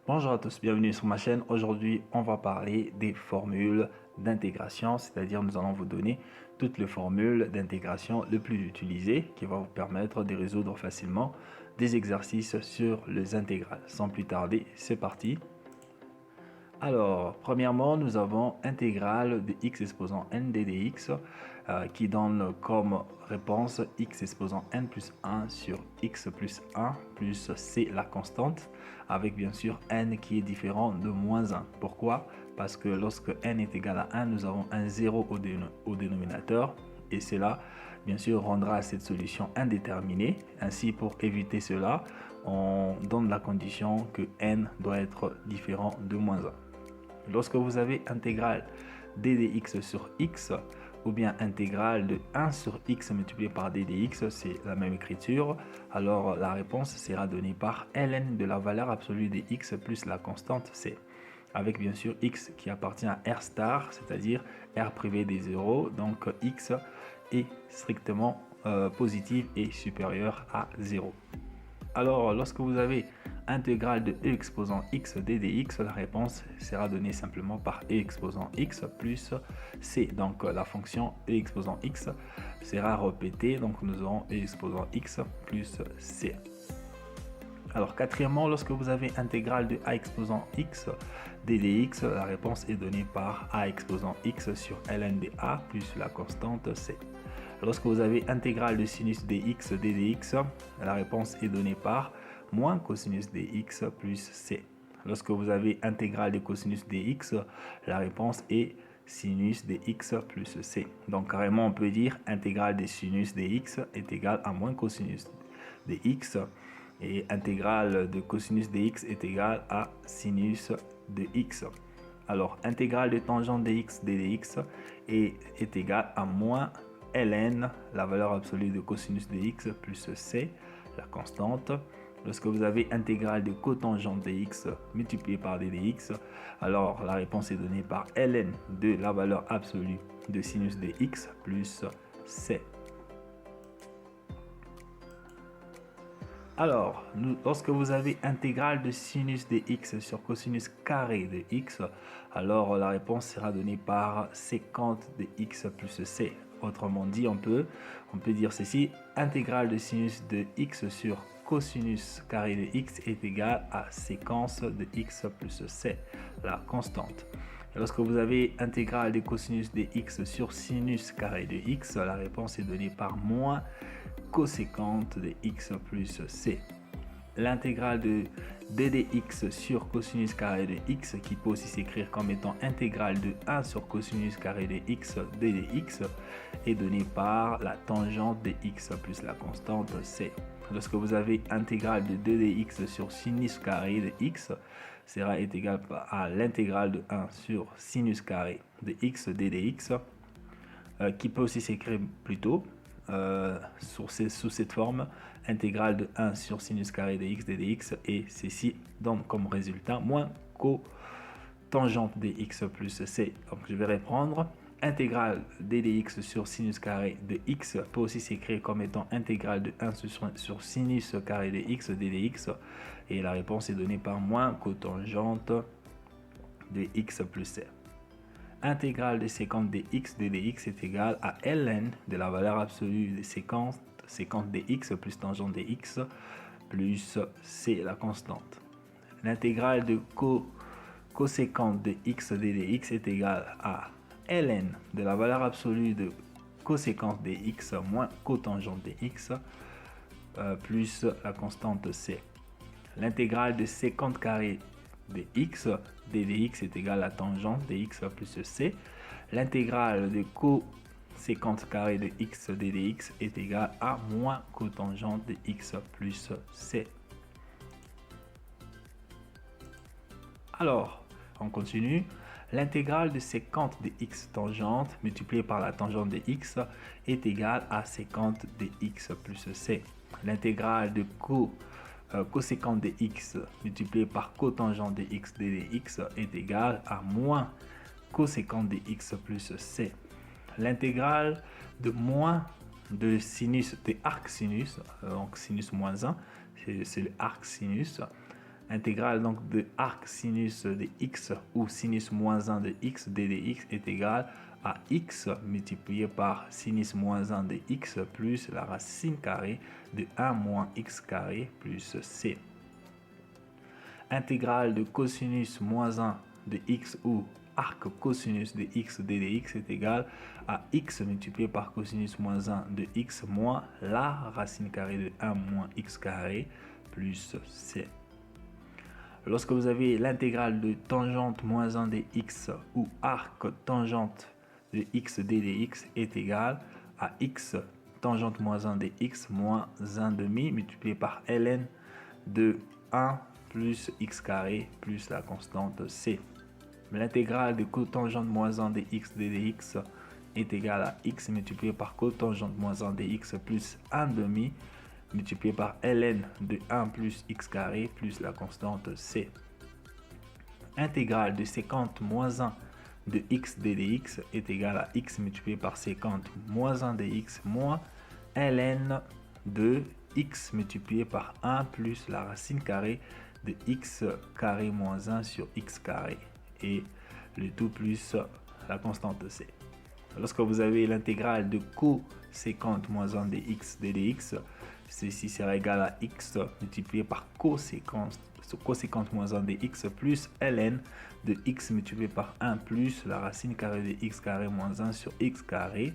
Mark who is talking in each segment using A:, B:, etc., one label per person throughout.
A: Bonjour à tous, bienvenue sur ma chaîne. Aujourd'hui, on va parler des formules d'intégration, c'est-à-dire nous allons vous donner toutes les formules d'intégration les plus utilisées qui vont vous permettre de résoudre facilement des exercices sur les intégrales. Sans plus tarder, c'est parti. Alors, premièrement, nous avons intégrale de x exposant n ddx qui donne comme réponse x exposant n plus 1 sur x plus 1 plus c la constante, avec bien sûr n qui est différent de moins 1. Pourquoi? Parce que lorsque n est égal à 1, nous avons un 0 au dénominateur et cela, bien sûr, rendra cette solution indéterminée. Ainsi, pour éviter cela, on donne la condition que n doit être différent de moins 1. Lorsque vous avez intégrale d dx sur x ou bien intégrale de 1 sur x multiplié par d dx, c'est la même écriture, alors la réponse sera donnée par ln de la valeur absolue de x plus la constante c, avec bien sûr x qui appartient à r star, c'est-à-dire r privé des zéros, donc x est strictement positif et supérieur à 0. Alors, lorsque vous avez intégrale de e exposant x d dx, la réponse sera donnée simplement par e exposant x plus c. Donc, la fonction e exposant x sera répétée. Donc, nous aurons e exposant x plus c. Alors, quatrièmement, lorsque vous avez intégrale de a exposant x d dx, la réponse est donnée par a exposant x sur ln de a plus la constante c. Lorsque vous avez intégrale de sinus dx ddx, la réponse est donnée par moins cosinus dx plus c. Lorsque vous avez intégrale de cosinus dx, la réponse est sinus dx plus c. Donc carrément on peut dire intégrale de sinus dx est égale à moins cosinus dx et intégrale de cosinus dx est égale à sinus de x. Alors intégrale de tangente dx ddx est égale à moins ln, la valeur absolue de cosinus de x plus c, la constante. Lorsque vous avez intégrale de cotangente de x multiplié par d dx, alors la réponse est donnée par ln de la valeur absolue de sinus de x plus c. Alors, lorsque vous avez intégrale de sinus de x sur cosinus carré de x, alors la réponse sera donnée par sécante de x plus c. Autrement dit, on peut dire ceci, intégrale de sinus de x sur cosinus carré de x est égale à séquence de x plus c, la constante. Et lorsque vous avez intégrale de cosinus de x sur sinus carré de x, la réponse est donnée par moins coséquente de x plus c. L'intégrale de d dx sur cosinus carré de x, qui peut aussi s'écrire comme étant intégrale de 1 sur cosinus carré de x d dx, est donnée par la tangente de x plus la constante c. Lorsque vous avez intégrale de d dx sur sinus carré de x, sera égal à l'intégrale de 1 sur sinus carré de x d dx, qui peut aussi s'écrire plutôt sous cette forme, intégrale de 1 sur sinus carré de x ddx, et ceci donne comme résultat moins cotangente de x plus c. Donc je vais reprendre. Intégrale d dx sur sinus carré de x peut aussi s'écrire comme étant intégrale de 1 sur sinus carré de x ddx, et la réponse est donnée par moins cotangente de x plus c. Intégrale de séquente de x de dx est égale à ln de la valeur absolue de séquente de x plus tangente de x plus c, la constante. L'intégrale de coséquente de x de dx est égale à ln de la valeur absolue de coséquence de x moins cotangente de x plus la constante c. L'intégrale de séquente carré de x d dx est égal à tangente de x plus c. L'intégrale de coséquente carré de x d dx est égal à moins cotangente de x plus c. Alors, on continue. L'intégrale de séquente de x tangente multipliée par la tangente de x est égale à séquente de x plus c. L'intégrale de coséquente de x multiplié par cotangente de x d dx est égal à moins coséquente de x plus c. L'intégrale de moins de sinus de arc sinus, donc sinus moins 1, c'est le arc sinus, Intégrale donc de arc sinus de x ou sinus moins 1 de x d de x est égal à x multiplié par sinus moins 1 de x plus la racine carrée de 1 moins x carré plus c. Intégrale de cosinus moins 1 de x ou arc cosinus de x d de x est égal à x multiplié par cosinus moins 1 de x moins la racine carrée de 1 moins x carré plus c. Lorsque vous avez l'intégrale de tangente moins 1 de x ou arc tangente de x d de x est égal à x tangente moins 1 de x moins 1 demi multiplié par ln de 1 plus x carré plus la constante c. L'intégrale de cotangente moins 1 de x d de x est égale à x multiplié par cotangente moins 1 de x plus 1 demi multiplié par ln de 1 plus x carré plus la constante c. Intégrale de sécante moins 1 de x d de x est égale à x multiplié par sécante moins 1 de x moins ln de x multiplié par 1 plus la racine carrée de x carré moins 1 sur x carré et le tout plus la constante c. Lorsque vous avez l'intégrale de cosécante moins 1 de x d de x, ceci sera égal à x multiplié par cosécante moins 1 de x plus ln de x multiplié par 1 plus la racine carrée de x carré moins 1 sur x carré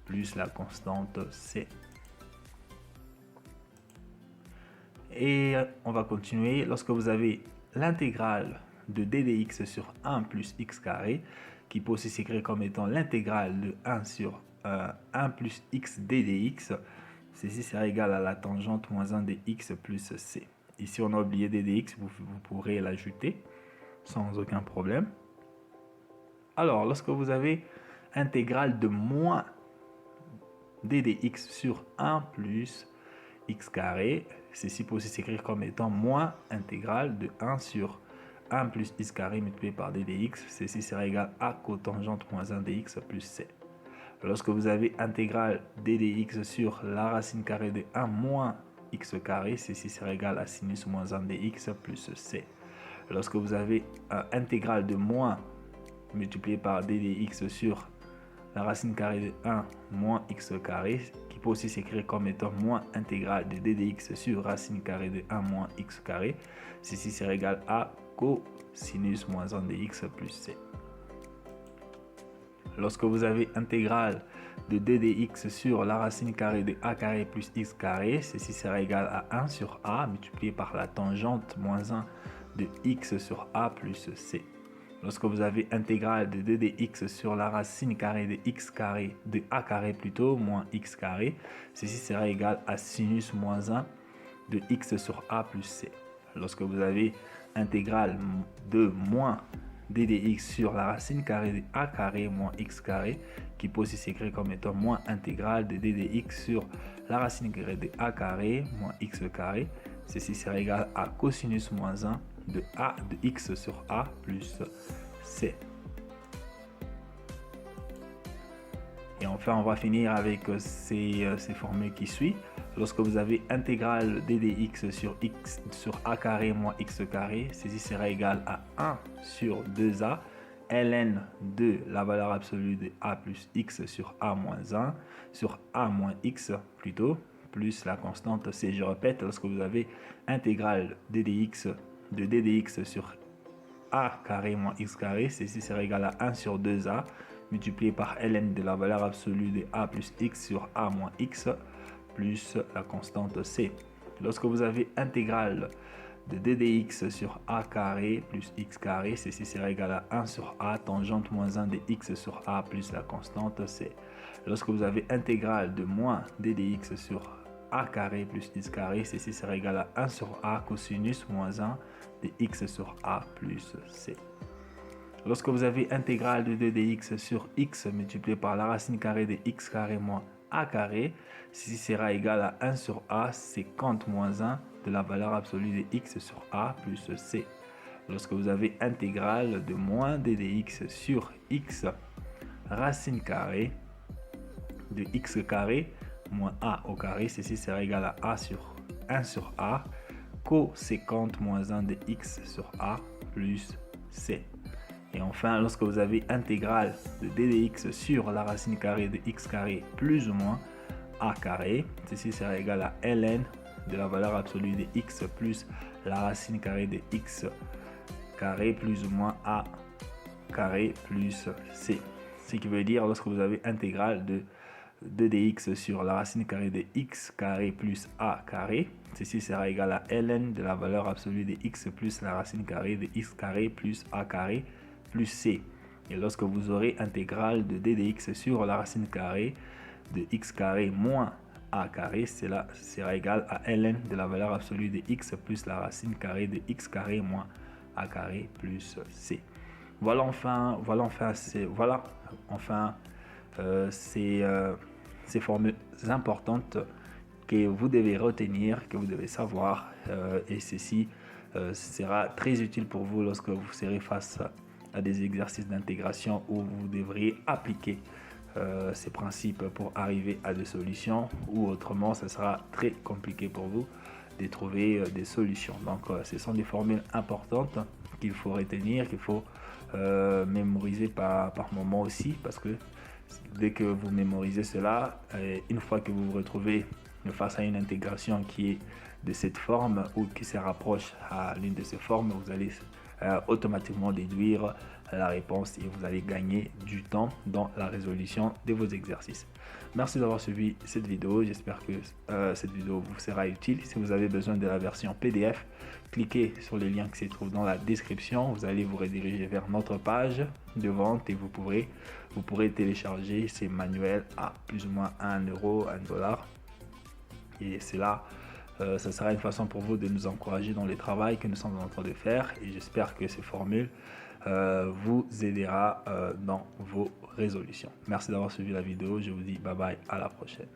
A: plus la constante c. Et on va continuer. Lorsque vous avez l'intégrale de d de x sur 1 plus x carré, qui peut aussi s'écrire comme étant l'intégrale de 1 sur 1 plus x d de x, ceci sera égal à la tangente moins 1 de x plus c. Ici, on a oublié d de x, vous pourrez l'ajouter sans aucun problème. Alors, lorsque vous avez intégrale de moins d de x sur 1 plus x carré, ceci peut aussi s'écrire comme étant moins intégrale de 1 sur 1 plus x carré multiplié par d de x, ceci sera égal à cotangente moins 1 de x plus c. Lorsque vous avez intégrale d de x sur la racine carrée de 1 moins x carré, ceci sera égal à sinus moins 1 de x plus c. Lorsque vous avez intégrale de moins multiplié par d de x sur la racine carrée de 1 moins x carré, qui peut aussi s'écrire comme étant moins intégrale de d de x sur racine carrée de 1 moins x carré, ceci sera égal à cosinus moins 1 de x plus c. Lorsque vous avez intégrale de d de x sur la racine carrée de a carré plus x carré, ceci sera égal à 1 sur a multiplié par la tangente moins 1 de x sur a plus c. Lorsque vous avez intégrale de d de x sur la racine carrée de x carré, de a carré plutôt, moins x carré, ceci sera égal à sinus moins 1 de x sur a plus c. Lorsque vous avez intégrale de moins d de x sur la racine carrée de a carré moins x carré, qui peut aussi s'écrire comme étant moins intégrale de d de x sur la racine carrée de a carré moins x carré, ceci sera égal à cosinus moins 1 de a de x sur a plus c. Et enfin, on va finir avec ces formules qui suivent. Lorsque vous avez intégrale d de x sur a carré moins x carré, ceci sera égal à 1 sur 2a ln de la valeur absolue de a plus x sur a moins 1 sur a moins x plutôt, plus la constante c. Je répète, lorsque vous avez intégrale d de x sur a carré moins x carré, ceci sera égal à 1 sur 2a multiplié par ln de la valeur absolue de a plus x sur a moins x plus la constante c. Lorsque vous avez intégrale de d de x sur a carré plus x carré, ceci sera égal à 1 sur a tangente moins 1 de x sur a plus la constante c. Lorsque vous avez intégrale de moins d de x sur a carré plus x carré, ceci sera égal à 1 sur a cosinus moins 1 de x sur a plus c. Lorsque vous avez intégrale de d de x sur x multiplié par la racine carrée de x carré moins a carré, ceci sera égal à 1 sur a sécante moins 1 de la valeur absolue de x sur a plus c. Lorsque vous avez intégrale de moins d de x sur x racine carrée de x carré moins a au carré, ceci sera égal à a sur 1 sur a coséquente moins 1 de x sur a plus c. Et enfin, lorsque vous avez intégrale de d de x sur la racine carrée de x carré plus ou moins a carré, ceci sera égal à ln de la valeur absolue de x plus la racine carrée de x carré plus ou moins a carré plus c. Ce qui veut dire, lorsque vous avez intégrale de 2dx sur la racine carrée de x carré plus a carré, ceci sera égal à ln de la valeur absolue de x plus la racine carrée de x carré plus a carré plus c. Et lorsque vous aurez intégrale de d de x sur la racine carrée de x carré moins a carré, cela sera égal à ln de la valeur absolue de x plus la racine carrée de x carré moins a carré plus c. Voilà enfin ces formules importantes que vous devez retenir, que vous devez savoir, et ceci sera très utile pour vous lorsque vous serez face à des exercices d'intégration où vous devriez appliquer ces principes pour arriver à des solutions, ou autrement ce sera très compliqué pour vous de trouver des solutions. Donc ce sont des formules importantes qu'il faut retenir, qu'il faut mémoriser par moment aussi, parce que dès que vous mémorisez cela, une fois que vous vous retrouvez face à une intégration qui est de cette forme ou qui se rapproche à l'une de ces formes, vous allez automatiquement déduire la réponse et vous allez gagner du temps dans la résolution de vos exercices. Merci d'avoir suivi cette vidéo. J'espère que cette vidéo vous sera utile. Si vous avez besoin de la version PDF, cliquez sur le lien qui se trouve dans la description. Vous allez vous rediriger vers notre page de vente et vous pourrez télécharger ces manuels à plus ou moins 1 euro, 1 dollar. Et c'est là, ça sera une façon pour vous de nous encourager dans le travail que nous sommes en train de faire. Et j'espère que ces formules vous aidera dans vos résolutions. Merci d'avoir suivi la vidéo. Je vous dis bye bye, à la prochaine.